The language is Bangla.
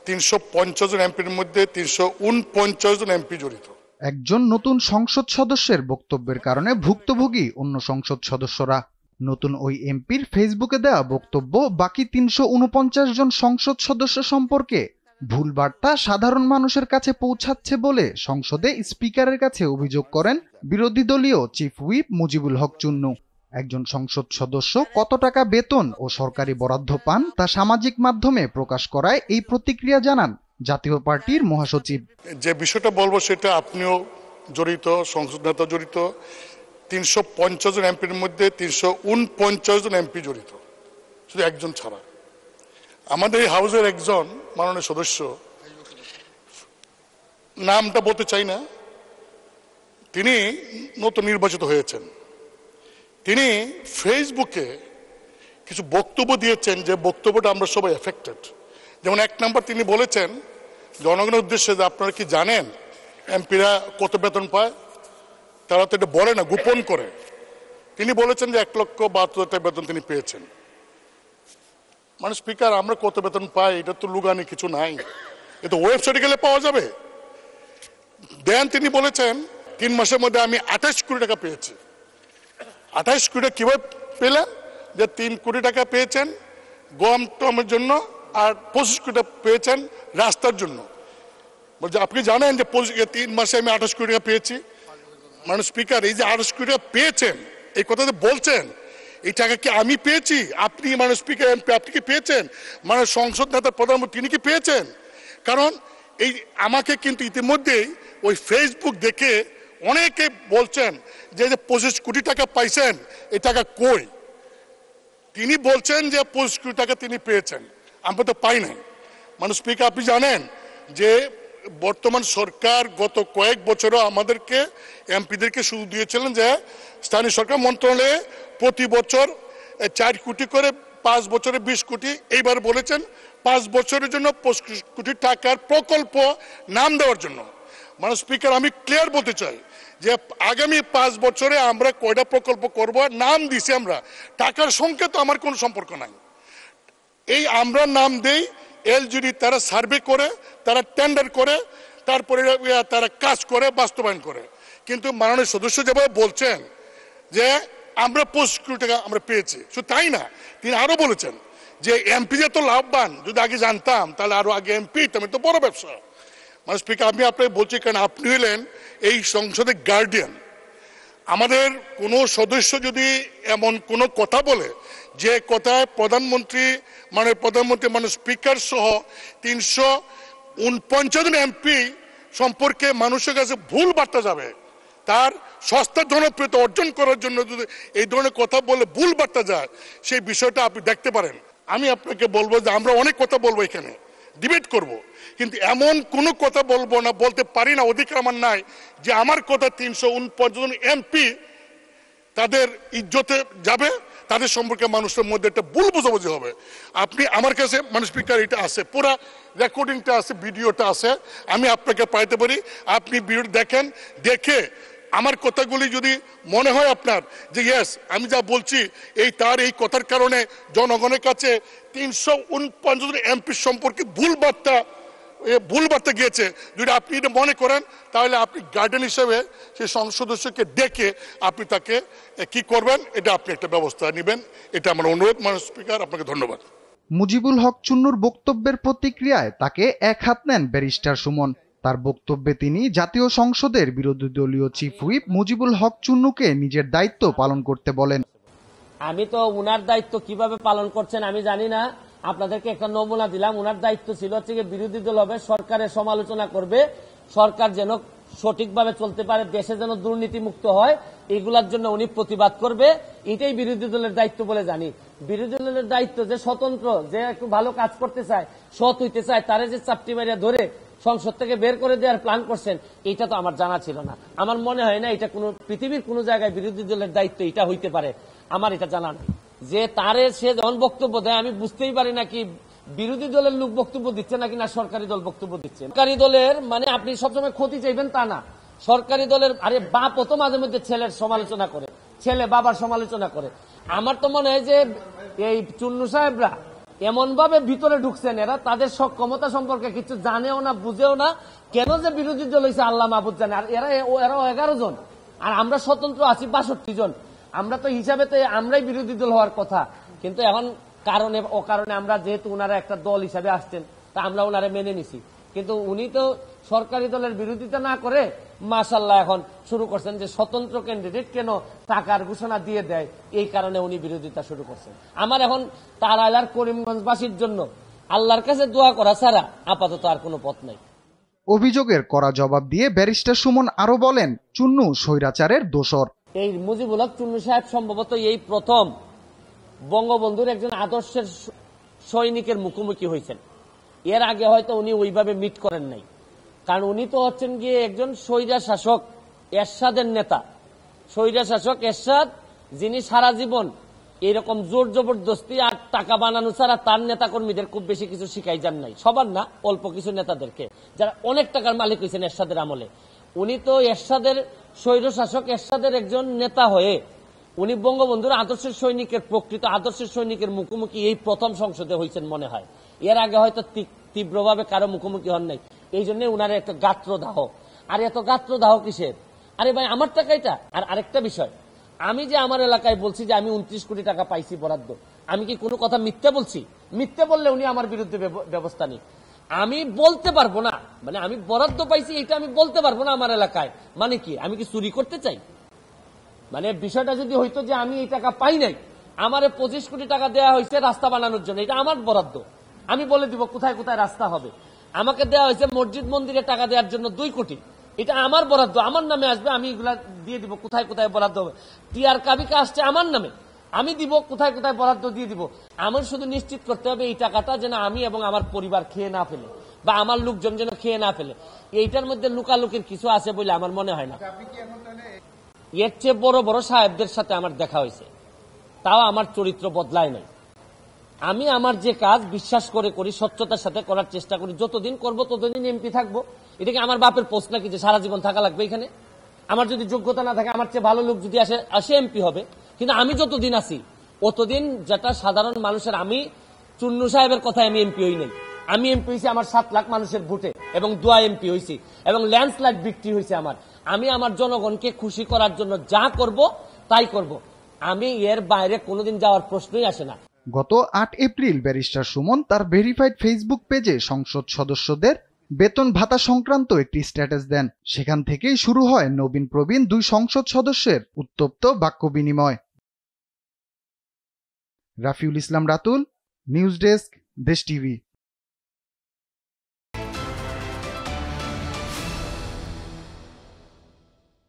350 জন এমপির মধ্যে 349 জন এমপি জড়িত। একজন নতুন সংসদ সদস্যের বক্তব্যের কারণে ভুক্তভোগী অন্য সংসদ সদস্যরা। নতুন ওই এমপির ফেসবুকে দেওয়া বক্তব্য বাকি 349 জন সংসদ সদস্য সম্পর্কে ভুল বার্তা সাধারণ মানুষের কাছে পৌঁছাচ্ছে বলে সংসদে স্পিকারের কাছে অভিযোগ করেন বিরোধী দলীয় চিফ হুইপ মুজিবুল হক চুন্নু। একজন সংসদ সদস্য কত টাকা বেতন ও সরকারি বরাদ্দ পান তা সামাজিক মাধ্যমে প্রকাশ করায় এই প্রতিক্রিয়া জানান জাতীয় পার্টির মহাসচিব। যে বিষয়টা বলবো সেটা আপনিও জড়িত, সংসদ নেতা জড়িত, 350 জন এমপির মধ্যে 349 জন এমপি জড়িত, শুধু একজন ছাড়া। আমাদের এই হাউসের একজন মাননীয় সদস্য, নামটা বলতে চাই না, তিনি নতুন নির্বাচিত হয়েছেন। তিনি ফেসবুকে কিছু বক্তব্য দিয়েছেন যে বক্তব্যটা আমরা সবাই এফেক্টেড। যেমন 1 নম্বর তিনি বলেছেন জনগণের উদ্দেশ্যে যে আপনারা কি জানেন এমপিরা কত বেতন পায়? তারা তো এটা বলে না, গোপন করে। তিনি বলেছেন যে 1,72,000 বেতন তিনি পেয়েছেন। মানে স্পিকার, আমরা কত বেতন পাই এটা তো লুগানি কিছু নাই, এটা ওয়েবসাইটে গেলে পাওয়া যাবে। দেন তিনি বলেছেন 3 মাসের মধ্যে আমি 28 কোটি টাকা পেয়েছি। 28 কোটি টাকা কিভাবে পেলেন? যে 3 কোটি টাকা পেয়েছেন গম টমের জন্য আর 25 কোটি টাকা পেয়েছেন রাস্তার জন্য। বলছে আপনি জানেন যে 3 মাসে আমি 28 কোটি টাকা পেয়েছি। মানে স্পিকার, এই যে 28 কোটি টাকা পেয়েছেন, এই কথা বলছেন, এই টাকা কি আমি পেয়েছি? আপনি মানে স্পিকার এমপি আপনি কি পেয়েছেন? মানে সংসদ নেতা প্রধানমন্ত্রী তিনি কি পেয়েছেন? কারণ এই আমাকে কিন্তু ইতিমধ্যেই ওই ফেসবুক দেখে অনেকে বলছেন যে 25 কোটি টাকা পাইছেন, এই টাকা কই? তিনি বলছেন যে 25 কোটি টাকা তিনি পেয়েছেন, আমরা তো পাই নাই। মানে স্পিকার, আপনি জানেন যে বর্তমান সরকার গত কয়েক বছরও আমাদেরকে এমপিদেরকে সুযোগ দিয়েছিলেন যে স্থানীয় সরকার মন্ত্রণালয়ে প্রতি বছর 4 কোটি করে, 5 বছরে 20 কোটি, এইবার বলেছেন 5 বছরের জন্য 25 কোটি টাকার প্রকল্প নাম দেওয়ার জন্য। মানে স্পিকার, আমি ক্লিয়ার বলতে চাই যে আগামী 5 বছরে আমরা কয়টা প্রকল্প করব নাম দিছি আমরা, টাকার সঙ্গে তো আমার কোনো সম্পর্ক নাই। এই আমরা নাম দেই, এলজিডি তারা সার্ভে করে, তারা টেন্ডার করে, তারপরে তারা কাজ করে, বাস্তবায়ন করে। কিন্তু মাননীয় সদস্য যেভাবে বলছেন যে আমরা 25 কোটি টাকা আমরা পেয়েছি, শুধু তাই না, তিনি আরো বলেছেন যে এমপি যে তো লাভবান, যদি আগে জানতাম তাহলে আরো আগে এমপি আমি তো বড় ব্যবসা। মানে স্পিকার, আমি আপনাকে বলছি কারণ আপনি হলেন এই সংসদের গার্ডিয়ান। আমাদের কোনো সদস্য যদি এমন কোনো কথা বলে যে কথায় প্রধানমন্ত্রী মানে স্পিকার সহ 349 জন এমপি সম্পর্কে মানুষের কাছে ভুল বার্তা যাবে, তার সস্তা জনপ্রিয়তা অর্জন করার জন্য যদি এই ধরনের কথা বলে ভুল বার্তা যায়, সেই বিষয়টা আপনি দেখতে পারেন। আমি আপনাকে বলবো যে আমরা অনেক কথা বলবো, এখানে ডিবেট করব, কিন্তু এমন কোনো কথা বলবো না, বলতে পারি না, অধিকার আমার নাই যে আমার কথা 349 জন এমপি তাদের ইজ্জতে যাবে, তাদের সম্পর্কে মানুষের মধ্যে একটা ভুল বোঝাবুঝি হবে। আপনি আমার কাছে মানে স্পিকার এটা আছে, পুরো রেকর্ডিংটা আছে, ভিডিওটা আছে, আমি আপনাকে পাইতে পারি। আপনি ভিডিও দেখেন, দেখে আমার কথাগুলি যদি মনে হয় আপনার যে ইয়েস আমি যা বলছি তার এই কথার কারণে জনগণের কাছে 349 জন এমপি সম্পর্কে ভুল বার্তা গিয়েছে, যদি আপনি এটা মনে করেন তাহলে আপনি গার্ডিয়ান হিসেবে সেই সংসদ সদস্যকে ডেকে আপনি তাকে কি করবেন এটা আপনি একটা ব্যবস্থা নেবেন, এটা আমার অনুরোধ। মাননীয় স্পিকার, আপনাকে ধন্যবাদ। মুজিবুল হক চুন্নুর বক্তব্যের প্রতিক্রিয়ায় তাকে এক হাত নেন ব্যারিস্টার সুমন। তার বক্তব্যে তিনি জাতীয় সংসদের বিরোধী দলীয় চিফ হুইপ মুজিবুল হক চুন্নুকে নিজের দায়িত্ব পালন করতে বলেন। আমি তো উনার দায়িত্ব কিভাবে পালন করছেন আমি জানি না, আপনাদেরকে একটা নমুনা দিলাম। উনার দায়িত্ব ছিল হচ্ছে বিরোধী দল হবে, সরকারের সমালোচনা করবে, সরকার যেন সঠিকভাবে চলতে পারে, দেশে যেন দুর্নীতি মুক্ত হয়, এগুলার জন্য উনি প্রতিবাদ করবে। এটাই বিরোধী দলের দায়িত্ব বলে জানি। বিরোধী দলের দায়িত্ব যে স্বতন্ত্র, যে একটু ভালো কাজ করতে চায়, সৎ হইতে চায়, তারে যে চাপটি মারিয়া ধরে সংসদ থেকে বের করে দেওয়ার প্ল্যান করছেন, এটা তো আমার জানা ছিল না। আমার মনে হয় না এটা কোনো পৃথিবীর কোনো জায়গায় বিরোধী দলের দায়িত্ব এটা হইতে পারে, আমার এটা জানা নেই। যে তারে সে যখন বক্তব্য দেয় আমি বুঝতেই পারি না কি বিরোধী দলের লোক বক্তব্য দিচ্ছে নাকি না সরকারি দল বক্তব্য দিচ্ছে। সরকারি দলের মানে আপনি সবসময় ক্ষতি চাইবেন তা না, সরকারি দলের আরে বাপও তো মাঝে মধ্যে ছেলের সমালোচনা করে, ছেলে বাবার সমালোচনা করে। আমার তো মনে হয় যে এই চুন্নু সাহেবরা এমন ভাবে ভিতরে ঢুকছেন, এরা তাদের সক্ষমতা সম্পর্কে কিছু জানেও না, বুঝেও না। কেন যে বিরোধী দল হয়েছে আল্লাহ মাহবুদ জানে। আর এরাও 11 জন, আর আমরা স্বতন্ত্র আছি 62 জন। আমরা তো হিসাবে তো আমরাই বিরোধী দল হওয়ার কথা, কিন্তু এখন কারণে অকারণে আমরা, যেহেতু ওনারা একটা দল হিসাবে আসছেন, তা আমরা ওনারা মেনে নিছি। কিন্তু উনি তো সরকারি দলের বিরোধিতা না করে মাশাআল্লাহ এখন শুরু করছেন যে স্বতন্ত্র ক্যান্ডিডেট কেন টাকার ঘোষণা দিয়ে দেয়, এই কারণে উনি বিরোধিতা শুরু করছেন। আমার এখন তারাইলার করিমগঞ্জবাসীর জন্য আল্লাহর কাছে দোয়া করা ছাড়া আপাতত আর কোনো পথ নাই। অভিযোগের কড়া জবাব দিয়ে ব্যারিস্টার সুমন আরো বলেন, চুন্নু স্বৈরাচারের দোসর। এই মুজিবুল হক চুন্নু সাহেব সম্ভবত এই প্রথম বঙ্গবন্ধুর একজন আদর্শের সৈনিকের মুখোমুখি হয়েছেন। এর আগে হয়তো উনি ওইভাবে মিট করেন নাই, কারণ উনি তো হচ্ছেন গিয়ে একজন স্বৈরা শাসক এরশাদের নেতা। স্বৈরা শাসক এরশাদ, যিনি সারা জীবন এরকম জোর জবরদস্তি আর টাকা বানানো ছাড়া তার নেতা কর্মীদের খুব বেশি কিছু শিখাই যান নাই, সবার না, অল্প কিছু নেতাদেরকে, যারা অনেক টাকার মালিক হয়েছেন এরশাদের আমলে। উনি তো এরশাদের স্বৈর শাসক এরশাদের একজন নেতা হয়ে উনি বঙ্গবন্ধুর আদর্শের সৈনিকের, প্রকৃত আদর্শের সৈনিকের মুখোমুখি এই প্রথম সংসদে হয়েছেন মনে হয়। এর আগে হয়তো তীব্রভাবে কারো মুখোমুখি হন নাই, এই জন্য উনার একটা গাত্রদাহ। আর এত গাত্রদাহ কিসের? আরে ভাই, আমার টাকা এটা। আর আরেকটা বিষয়, আমি যে আমার এলাকায় বলছি যে আমি 29 কোটি টাকা পাইছি বরাদ্দ, আমি কি কোনো কথা মিথ্যে বলছি? মিথ্যে বললে উনি আমার বিরুদ্ধে ব্যবস্থা নিন। আমি বলতে পারবো না, মানে আমি বরাদ্দ পাইছি এটা আমি বলতে পারবো না আমার এলাকায়, মানে কি আমি কি চুরি করতে চাই? মানে বিষয়টা যদি হইতো যে আমি এই টাকা পাই নাই, আমারে 25 কোটি টাকা দেওয়া হয়েছে রাস্তা বানানোর জন্য, এটা আমার বরাদ্দ, আমি বলে দিব কোথায় কোথায় রাস্তা হবে। আমাকে দেওয়া হয়েছে মসজিদ মন্দিরে টাকা দেওয়ার জন্য 2 কোটি, এটা আমার বরাদ্দ, আমার নামে আসবে, আমি এগুলা দিয়ে দিব কোথায় কোথায় বরাদ্দ হবে। টিআর কাবিকা আসছে আমার নামে, আমি দিব কোথায় কোথায় বরাদ্দ দিয়ে দিব। আমার শুধু নিশ্চিত করতে হবে এই টাকাটা যেন আমি এবং আমার পরিবার খেয়ে না ফেলে, বা আমার লোকজন যেন খেয়ে না ফেলে। এইটার মধ্যে লুকালুকির কিছু আছে বলে আমার মনে হয় না। এর চেয়ে বড় বড় সাহেবদের সাথে আমার দেখা হয়েছে, তাও আমার চরিত্র বদলায় নাই। আমি আমার যে কাজ বিশ্বাস করে করি, স্বচ্ছতার সাথে করার চেষ্টা করি, যতদিন করব ততদিন এমপি থাকবো। এটাকে আমার বাপের পোস্ট নাকি যে সারা জীবন থাকা লাগবে এখানে? আমার যদি যোগ্যতা না থাকে, আমার চেয়ে ভালো লোক যদি আসে এমপি হবে, কিন্তু আমি যতদিন আছি অতদিন, যেটা সাধারণ মানুষের, আমি চুন্নু সাহেবের কথায় আমি এমপি হই নাই। আমি এমপি হয়েছি আমার 7 লাখ মানুষের ভোটে এবং দোয়া এমপি হয়েছি, এবং ল্যান্ডস্লাইড বিক্রি হয়েছে আমার। আমি আমার জনগণকে খুশি করার জন্য যা করব তাই করব, আমি এর বাইরে কোনোদিন যাওয়ার প্রশ্নই আসে না। গত 8 এপ্রিল ব্যারিস্টার সুমন তার ভেরিফাইড ফেসবুক পেজে সংসদ সদস্যদের বেতন ভাতা সংক্রান্ত একটি স্ট্যাটাস দেন। সেখান থেকেই শুরু হয় নবীন প্রবীণ 2 সংসদ সদস্যের উত্তপ্ত বাক্য বিনিময়। রাফিউল ইসলাম রাতুল, নিউজ ডেস্ক, দেশ টিভি।